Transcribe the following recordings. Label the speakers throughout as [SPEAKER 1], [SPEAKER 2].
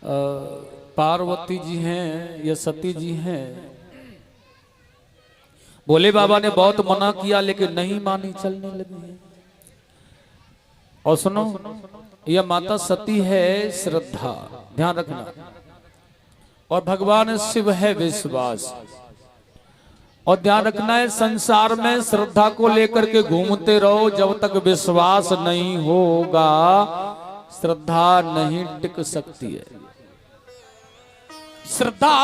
[SPEAKER 1] पार्वती जी हैं या सती जी हैं। भोले बाबा ने बहुत मना किया लेकिन नहीं मानी, चलने लगी। और सुनो, यह माता सती है श्रद्धा, ध्यान रखना, और भगवान शिव है विश्वास। और ध्यान रखना है, संसार में श्रद्धा को लेकर के घूमते रहो, जब तक विश्वास नहीं होगा श्रद्धा नहीं टिक सकती है। श्रद्धा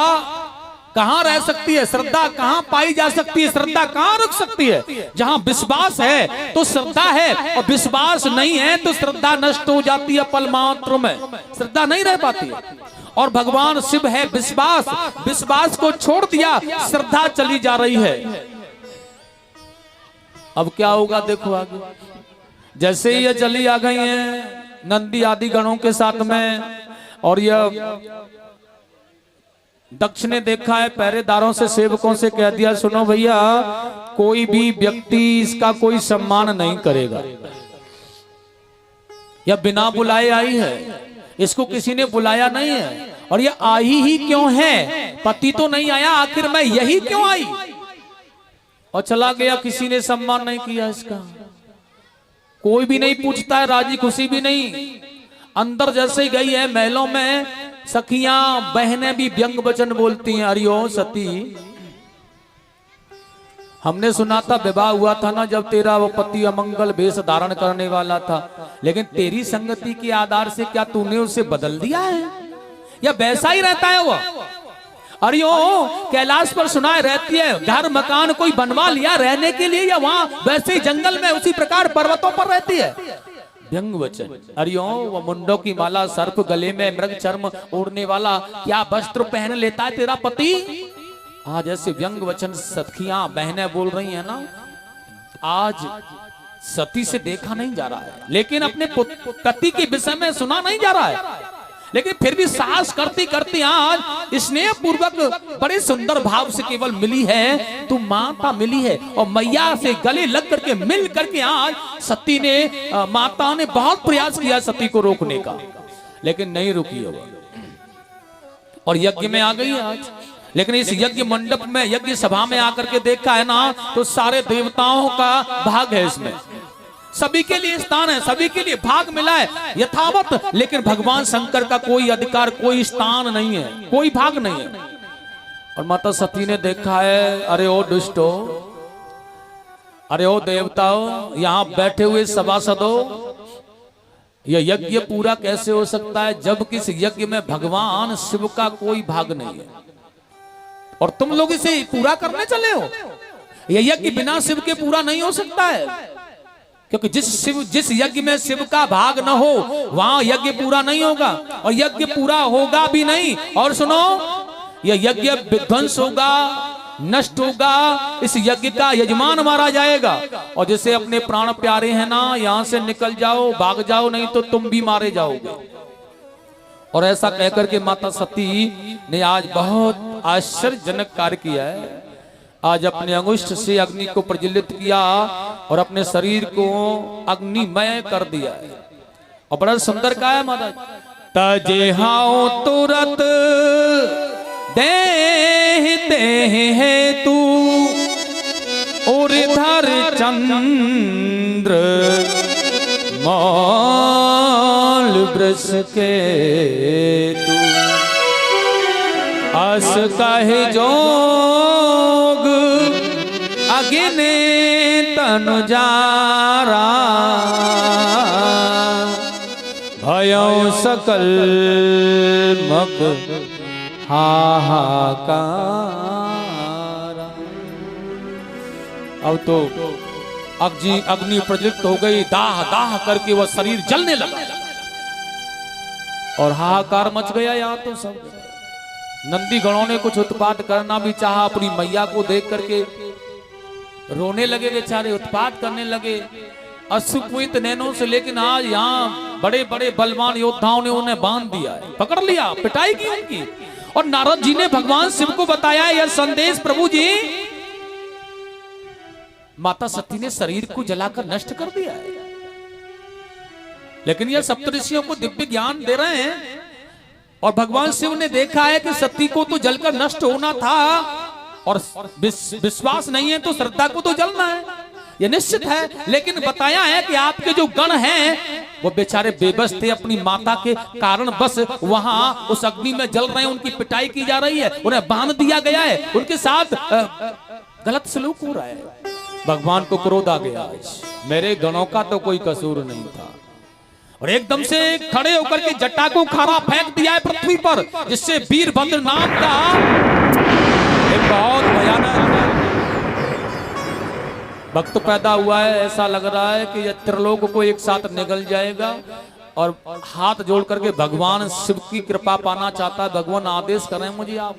[SPEAKER 1] कहां रह सकती है, श्रद्धा कहां पाई जा सकती है, श्रद्धा कहां रुक सकती है? जहां विश्वास है तो श्रद्धा है, और विश्वास नहीं है तो श्रद्धा नष्ट हो जाती है पल मात्र में, श्रद्धा नहीं रह पाती है। और भगवान शिव है विश्वास, विश्वास को छोड़ दिया, श्रद्धा चली जा रही है। अब क्या होगा देखो आगे। जैसे ये चली आ गई हैं नंदी आदि गणों के साथ में, और यह दक्ष ने देखा है, पहरेदारों से सेवकों से कह दिया, सुनो भैया कोई भी व्यक्ति इसका कोई सम्मान नहीं करेगा। यह बिना बुलाए आई है, इसको किसी ने बुलाया नहीं है, और ये आई ही क्यों है? पति तो नहीं आया, आखिर मैं यही क्यों आई? और चला गया, किसी ने सम्मान नहीं किया इसका, कोई भी नहीं पूछता है, राजी खुशी भी नहीं। अंदर जैसे ही गई है महलों में, सखियां बहनें भी व्यंग वचन बोलती हैं, अरियो सती हमने सुना था विवाह हुआ था ना जब तेरा वो पति अमंगल वेश धारण करने वाला था, लेकिन तेरी संगति के आधार से क्या तूने उसे बदल दिया है या वैसा ही रहता है वो? अरियो कैलाश पर सुनाए रहती है, घर मकान कोई बनवा लिया रहने के लिए, या वहां वैसे ही जंगल में उसी प्रकार पर्वतों पर रहती है? व्यंग वचन। अरियो वो मुंडों की माला, सर्प गले में मृग चर्म ओढ़ने वाला क्या वस्त्र पहन लेता है तेरा पति? आज ऐसे व्यंग वचन सखियां बहनें बोल रही है ना, आज सती से देखा नहीं जा रहा है, लेकिन अपने पति के विषय में सुना नहीं जा रहा है, लेकिन फिर भी साहस करती करती आज स्नेह पूर्वक बड़े सुंदर भाव से केवल मिली है, तू माता मिली है, और मैया से गले लग करके मिल करके आज सती ने, माता ने बहुत प्रयास किया सती को रोकने का, लेकिन नहीं रुकी है वो, और यज्ञ में आ गई आज। लेकिन इस यज्ञ मंडप में, यज्ञ सभा में आकर के देखा है ना, तो सारे देवताओं का भाग है इसमें, सभी के लिए स्थान है, सभी के लिए भाग मिला है यथावत, लेकिन भगवान शंकर का कोई अधिकार, कोई स्थान नहीं है, कोई भाग नहीं है। और माता सती ने देखा है, अरे ओ दुष्टो, अरे ओ देवताओं, यहां बैठे हुए सभासदों, यह यज्ञ पूरा कैसे हो सकता है जब किस यज्ञ में भगवान शिव का कोई भाग नहीं है, और तुम लोग इसे पूरा करने चले हो? यह यज्ञ बिना शिव के पूरा नहीं हो सकता है, क्योंकि जिस यज्ञ में शिव का भाग न हो वहां यज्ञ पूरा नहीं होगा, और यज्ञ पूरा होगा भी नहीं। और सुनो, यह यज्ञ विध्वंस होगा, नष्ट होगा, इस यज्ञ का यजमान मारा जाएगा, और जैसे अपने प्राण प्यारे हैं ना, यहां से निकल जाओ, भाग जाओ, नहीं तो तुम भी मारे जाओगे। और ऐसा कहकर के माता सती ने आज बहुत आश्चर्यजनक कार्य किया है। आज अपने अंगुष्ठ से अग्नि को प्रज्वलित किया और अपने शरीर को अग्निमय कर दिया है, और बड़ा सुंदर का है माता। तजे हाओ तुरत देहते है तू उर्धर चंद्र माल वृष के तू अस कहे जोग अगिने तनु जारा भयो सकल मक हाहाकारा। अब तो अग्नि प्रज्वलित हो गई, दाह दाह करके वह शरीर जलने लगा, और हाहाकार मच गया। यहाँ तो सब नंदी गणों ने कुछ उत्पात करना भी चाहा, अपनी मैया को देख करके रोने लगे, बेचारे उत्पात करने लगे अश्रुपूरित नैनों से। लेकिन आज यहाँ बड़े बड़े बलवान योद्धाओं ने उन्हें बांध दिया है, पकड़ लिया, पिटाई की उनकी। और नारद जी ने भगवान शिव को बताया यह संदेश, प्रभु जी माता सती ने शरीर को जलाकर नष्ट कर दिया है। लेकिन यह सप्तऋषियों को दिव्य ज्ञान दे रहे हैं और भगवान शिव ने देखा है कि सती को तो जलकर नष्ट होना था और विश्वास नहीं है तो श्रद्धा को तो जलना है, ये निश्चित है। लेकिन बताया है कि आपके जो गण हैं वो बेचारे बेबस थे, अपनी माता के कारण बस वहां उस अग्नि में जल रहे हैं, उनकी पिटाई की जा रही है, उन्हें बांध दिया गया है, उनके साथ गलत सलूक हो रहा है। भगवान को क्रोध आ गया, मेरे गणों का तो कोई कसूर नहीं था, और एकदम से खड़े होकर के जटा को खारा फेंक दिया है पृथ्वी पर, जिससे वीरभद्र नाम का एक बहुत भयानक भक्त पैदा हुआ है। ऐसा लग रहा है कि यह त्रिलोक को एक साथ निगल जाएगा, और हाथ जोड़ करके भगवान शिव की कृपा पाना चाहता है। भगवान आदेश करें मुझे आप।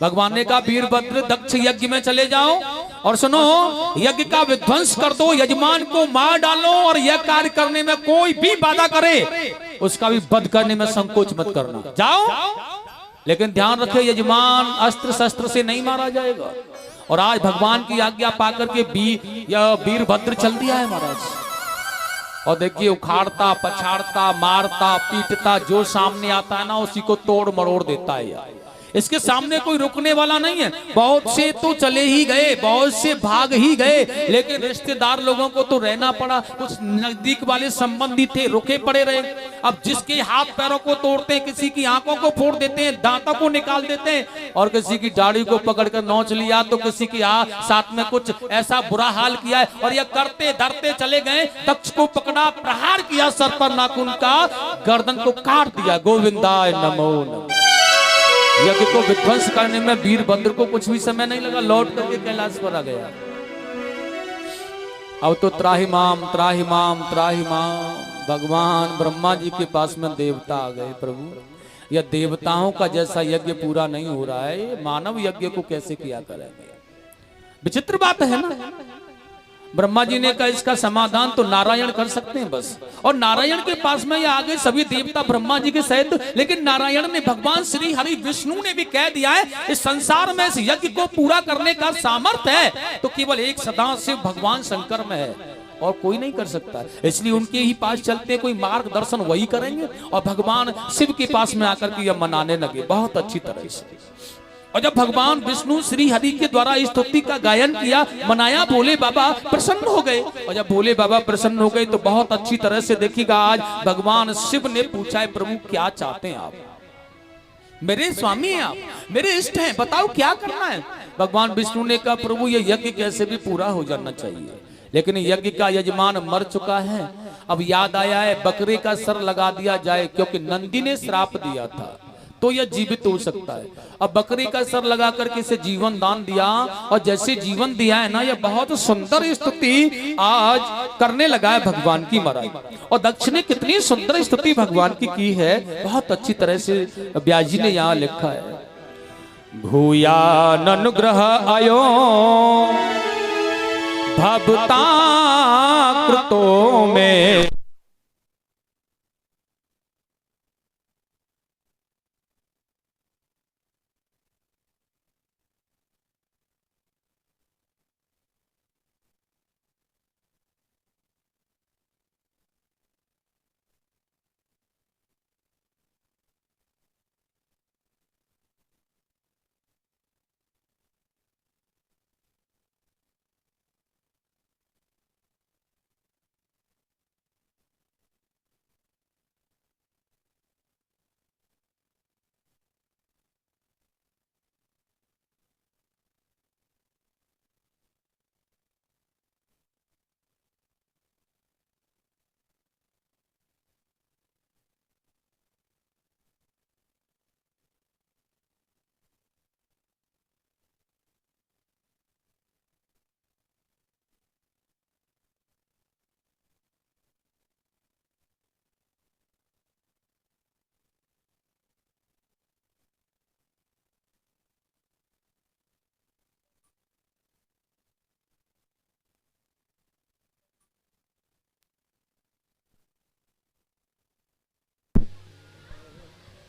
[SPEAKER 1] भगवान ने कहा वीरभद्र दक्ष यज्ञ में चले जाओ और सुनो, यज्ञ का विध्वंस कर दो, यजमान को मार डालो, और यह कार्य करने में कोई भी बाधा करे उसका भी वध करने में संकोच मत करना, जाओ। लेकिन ध्यान रखे यजमान अस्त्र शस्त्र से नहीं मारा जाएगा। और आज भगवान की आज्ञा पाकर के वीरभद्र चल दिया है महाराज। और देखिए उखाड़ता पछाड़ता मारता पीटता, जो सामने आता है ना उसी को तोड़ मरोड़ देता है यार। इसके सामने कोई रुकने वाला नहीं है। बहुत से तो चले ही गए, बहुत से भाग ही गए, लेकिन रिश्तेदार लोगों को तो रहना पड़ा। कुछ नजदीक वाले संबंधी थे, रुके पड़े रहे। अब जिसके हाथ पैरों को तोड़ते हैं, किसी की आंखों को फोड़ देते हैं, दांतों को निकाल देते हैं, और किसी की दाढ़ी को पकड़कर नोच लिया, तो किसी की साथ में कुछ ऐसा बुरा हाल किया है। और यह करते धरते चले गए, दक्ष को पकड़ा, प्रहार किया सर पर नाखून का, गर्दन को काट दिया। गोविंदाय नमो नमः। यज्ञ को विध्वंस करने में वीरभद्र को कुछ भी समय नहीं लगा, लौट करके कैलाश पर आ गया। अब तो त्राहिमाम त्राहिमाम त्राहिमाम, भगवान ब्रह्मा जी के पास में देवता आ गए। प्रभु यह देवताओं का जैसा यज्ञ पूरा नहीं हो रहा है, मानव यज्ञ को कैसे किया करेंगे? विचित्र बात है ना। ब्रह्मा जी ने कहा इसका समाधान तो नारायण कर सकते हैं बस, और नारायण के पास में ये आ गए सभी देवता ब्रह्मा जी के सहित। लेकिन नारायण ने, भगवान श्री हरि विष्णु ने भी कह दिया है इस संसार में इस यज्ञ को पूरा करने का सामर्थ्य है तो केवल एक सदाशिव भगवान शंकर में है, और कोई नहीं कर सकता। इसलिए उनके ही पास चलते, कोई मार्गदर्शन वही करेंगे। और भगवान शिव के पास में आकर के यह मनाने लगे बहुत अच्छी तरह से। और जब भगवान विष्णु श्री हरि के द्वारा इस स्तुति का गायन किया, मनाया, भोले बाबा प्रसन्न हो गए। और जब भोले बाबा प्रसन्न हो गए तो बहुत अच्छी तरह से देखिएगा, आज भगवान शिव ने पूछा है प्रभु क्या चाहते हैं आप? मेरे स्वामी हैं आप, मेरे इष्ट हैं, बताओ क्या करना है? भगवान विष्णु ने कहा प्रभु ये यज्ञ कैसे भी पूरा हो जाना चाहिए, लेकिन यज्ञ का यजमान मर चुका है। अब याद आया है बकरे का सर लगा दिया जाए, क्योंकि नंदी ने श्राप दिया था तो यह जीवित हो सकता है। अब बकरी का सर लगा करके इसे जीवन दान दिया, और जैसे जीवन दिया है ना, यह बहुत सुंदर स्तुति आज करने लगा है भगवान की महाराज। और दक्ष ने कितनी सुंदर स्तुति भगवान की है, बहुत अच्छी तरह से व्यास जी ने यहाँ लिखा है। भूयान अनुग्रह आयो भवता कृतो में,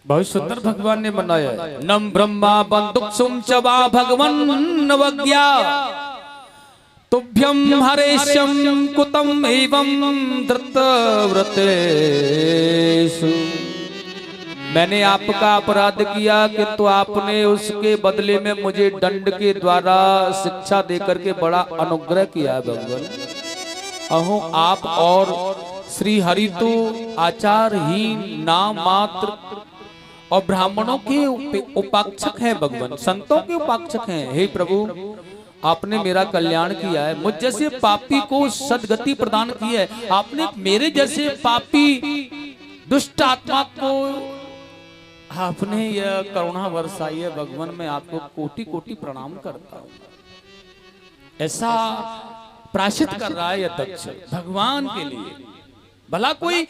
[SPEAKER 1] बहुत सुंदर भगवान ने बनाया है। नम ब्रह्मा बंदुक सुम चवा भगवन नवज्ञा, तुभ्यम हरेशम कुतम एवं धृत व्रतेषु। मैंने आपका अपराध किया किंतु आपने उसके बदले में मुझे दंड के द्वारा शिक्षा देकर के बड़ा अनुग्रह किया है भगवान। अहो आप और श्री हरि तो आचारहीन नाम मात्र और ब्राह्मणों के उपाक्षक हैं भगवान, संतों के उपाक्षक हैं। हे प्रभु आपने मेरा कल्याण किया है, मुझ जैसे पापी को सदगति प्रदान की है। आपने मेरे जैसे पापी दुष्ट आत्मा को आपने यह करुणा बरसाई है भगवान। मैं आपको कोटि कोटि प्रणाम करता हूँ। ऐसा प्रायश्चित कर रहा है यह दक्ष भगवान के लिए। भला कोई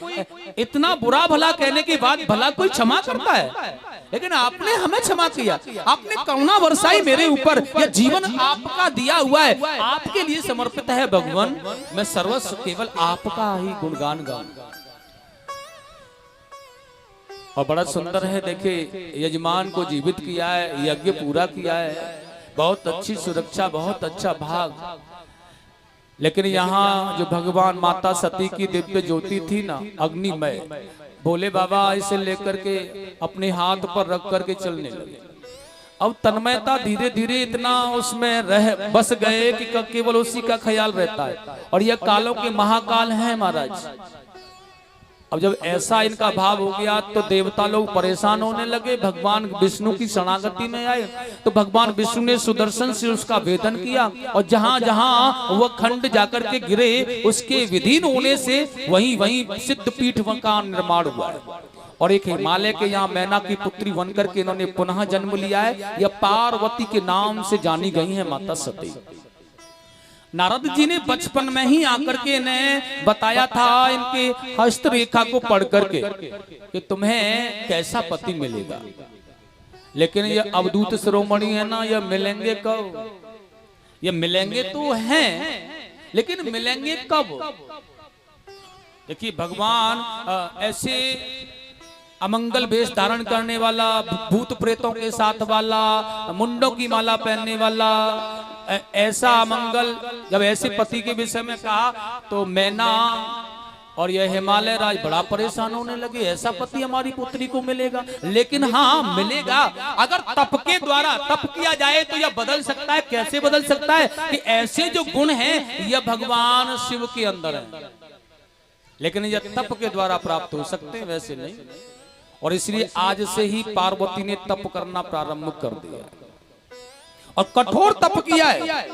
[SPEAKER 1] इतना बुरा भला कहने के बाद भला कोई क्षमा करता है, लेकिन आपने हमें क्षमा किया, आपने करुणा बरसाई मेरे ऊपर। यह जीवन आपका दिया हुआ है, आपके लिए समर्पित है भगवान। मैं सर्वस्व केवल आपका ही गुणगान गाऊंगा। और बड़ा सुंदर है, देखिए यजमान को जीवित किया है, यज्ञ पूरा किया है, बहुत अच्छी सुरक्षा, बहुत अच्छा भाग। लेकिन यहाँ जो भगवान माता सती की दिव्य ज्योति थी ना, अग्निमय, भोले बाबा इसे लेकर के अपने हाथ पर रख करके चलने लगे। अब तन्मयता धीरे धीरे इतना उसमें बस गए कि केवल उसी का ख्याल रहता है। और यह कालों के महाकाल हैं महाराज। अब जब ऐसा इनका भाव हो गया तो देवता लोग परेशान होने लगे। भगवान विष्णु की शरणागति में आए तो भगवान विष्णु ने सुदर्शन से उसका भेदन किया और जहां जहां वह खंड जाकर के गिरे उसके विधीन होने से वहीं वहीं सिद्ध पीठ का निर्माण हुआ है। और एक हिमालय के यहाँ मैना की पुत्री बनकर के इन्होंने पुनः जन्म लिया है। यह पार्वती के नाम से जानी गई है माता सती। नारद जी ने बचपन में ही आकर के इन्हें बताया था इनके हस्तरेखा को पढ़ करके कि तुम्हें कैसा पति मिलेगा। लेकिन ये अवधूत शिरोमणि है ना, यह मिलेंगे कब? ये मिलेंगे तो हैं, लेकिन मिलेंगे कब? देखिए भगवान ऐसे अमंगल वेश धारण करने वाला, भूत प्रेतों के साथ वाला, मुंडों की माला पहनने वाला, ऐसा अमंगल जब ऐसे पति के विषय में कहा तो मैना और यह हिमालय राज बड़ा परेशान होने लगे। ऐसा पति हमारी पुत्री को मिलेगा? लेकिन हाँ मिलेगा, अगर तप के द्वारा तप किया जाए तो यह बदल सकता है। कैसे बदल सकता है? कि ऐसे जो गुण हैं यह भगवान शिव के अंदर है, लेकिन यह तप के द्वारा प्राप्त हो सकते हैं, वैसे नहीं। और इसलिए आज से ही पार्वती ने तप करना प्रारंभ कर दिया और कठोर तप किया है।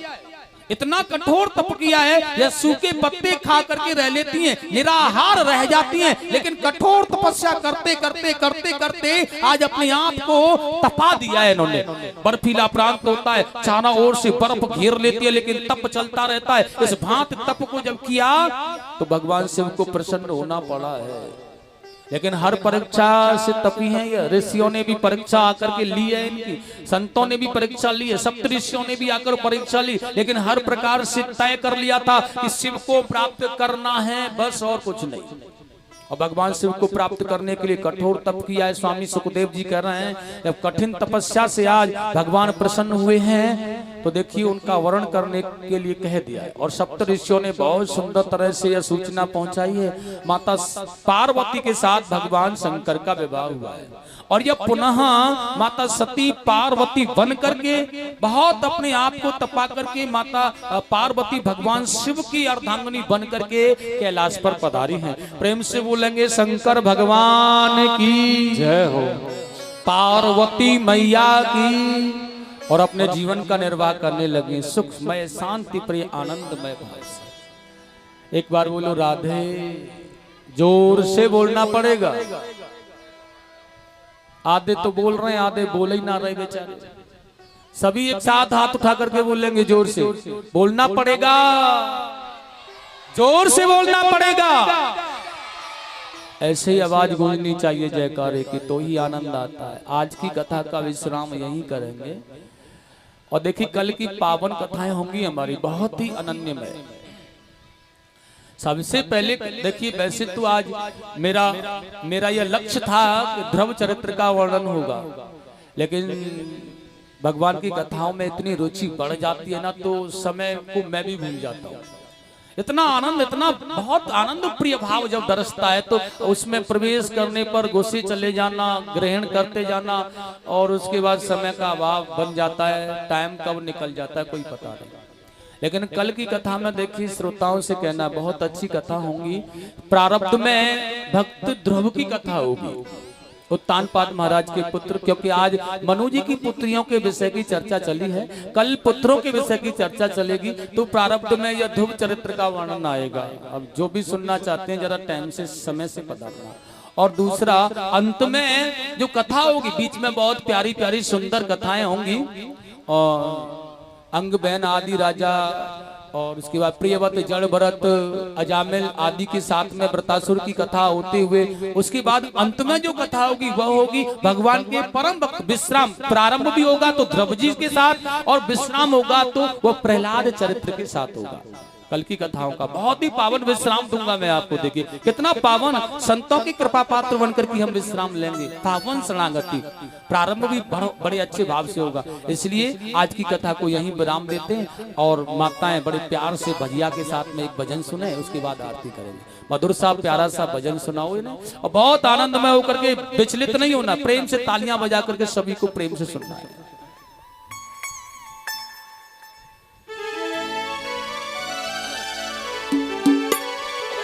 [SPEAKER 1] इतना कठोर तप किया है, यह सूखे पत्ते खा करके रह लेती हैं, निराहार रह जाती हैं, लेकिन कठोर तपस्या करते करते करते करते आज अपने आप को तपा दिया है इन्होंने। बर्फीला प्रांत होता है, चारों ओर से बर्फ घेर लेती है, लेकिन तप चलता रहता है। इस भांत तप को जब किया तो भगवान शिव को प्रसन्न होना पड़ा है। लेकिन हर परीक्षा से तपी है ये। ऋषियों ने भी परीक्षा आकर के ली है इनकी, संतों ने भी परीक्षा ली है, सप्त ऋषियों ने भी आकर परीक्षा ली, लेकिन हर प्रकार से तय कर लिया था कि शिव को प्राप्त करना है, बस और कुछ नहीं। और भगवान शिव को प्राप्त करने के लिए कठोर तप किया है। स्वामी सुखदेव जी कह रहे हैं जब कठिन तपस्या से आज भगवान प्रसन्न हुए हैं तो देखिए उनका वर्ण करने के लिए कह दिया है। और सप्त ऋषियों ने बहुत सुंदर तरह से यह सूचना पहुंचाई है। माता पार्वती के साथ भगवान शंकर का विवाह हुआ है और यह पुनः माता सती पार्वती बन करके बहुत अपने आप को तपा करके माता पार्वती भगवान शिव की अर्धांगिनी बन करके कैलाश पर पधारी हैं। प्रेम से बोलेंगे शंकर भगवान की जय हो, पार्वती मैया की। और अपने जीवन का निर्वाह करने लगे सुखमय शांति प्रिय आनंदमय भाव से। एक बार बोलो राधे, जोर से बोलना पड़ेगा। आधे तो बोल रहे हैं, आधे बोल ही ना रहे बेचारे। सभी एक साथ हाथ उठा करके बोलेंगे जोर से, बोलना पड़ेगा, जोर से बोलना पड़ेगा। ऐसे ही आवाज गूंजनी चाहिए जयकारे की, तो ही आनंद आता है। आज की कथा का विश्राम यहीं करेंगे और देखिए कल की पावन कथाएं होंगी हमारी बहुत ही अनन्यमय। सबसे पहले देखिए वैसे तो आज मेरा यह लक्ष्य था कि ध्रुव चरित्र का वर्णन होगा, लेकिन भगवान की कथाओं में इतनी रुचि बढ़ जाती है ना तो समय को मैं भी भूल जाता हूँ। इतना आनंद, इतना बहुत आनंद प्रिय भाव जब दरसता है तो उसमें प्रवेश करने पर घुसे चले जाना, ग्रहण करते जाना, और उसके बाद समय का अभाव बन जाता है, टाइम कब निकल जाता है कोई पता नहीं। लेकिन कल की कथा में देखिए, श्रोताओं से कहना बहुत अच्छी कथा होगी। प्रारब्ध में भक्त ध्रुव की कथा होगी, उत्तानपाद महाराज के पुत्र, क्योंकि आज मनु जी की पुत्रियों के विषय की चर्चा चली है, कल पुत्रों के विषय की चर्चा चलेगी, तो प्रारब्ध में यह ध्रुव चरित्र का वर्णन आएगा। अब जो भी सुनना चाहते हैं जरा टाइम से, समय से पधारना। और दूसरा, अंत में जो कथा होगी, बीच में बहुत प्यारी प्यारी सुंदर कथाएं होंगी, और अंगबैन आदि राजा, और उसके बाद प्रियवत, जड़ भरत, अजामिल आदि के साथ में व्रतासुर की कथा होते हुए, उसके बाद अंत में जो कथा होगी वह होगी भगवान के परम भक्त विश्राम। प्रारंभ भी होगा तो ध्रुव जी के साथ, और विश्राम होगा तो वह प्रहलाद चरित्र के साथ होगा। कल की कथाओं का बहुत ही पावन विश्राम दूंगा मैं आपको। देखिए कितना पावन, संतों की कृपा पात्र बनकर के हम विश्राम लेंगे। पावन शरणागति, प्रारंभ भी बड़े अच्छे भाव से होगा। इसलिए आज की कथा को यहीं विराम देते हैं, और माताएं बड़े प्यार से भजिया के साथ में एक भजन सुने, उसके बाद आरती करेंगे। मधुर सा प्यारा सा भजन सुनाओ इन्हें, और बहुत आनंदमय होकर के विचलित नहीं होना, प्रेम से तालियां बजा करके सभी को प्रेम से सुनना है।